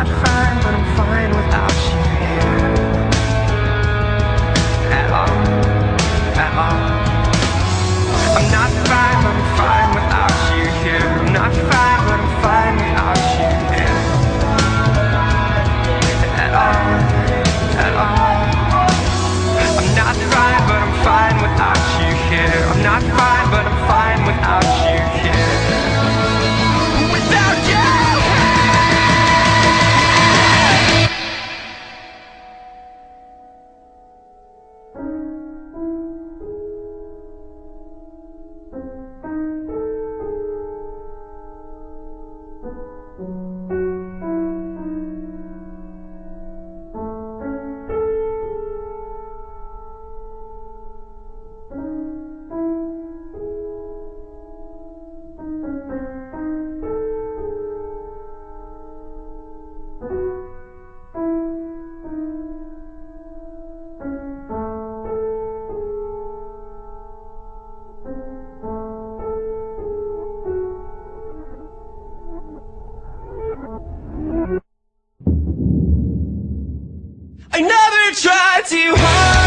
not fine, but I'm fine without you here. At all, at all. I'm not fine, but I'm fine without you here. I'm not fine, but I'm fine without you here. At all, at all. I'm not fine, but I'm fine without you here. I'm not fine, but I'm fine without you here. Without you! I never tried to hide.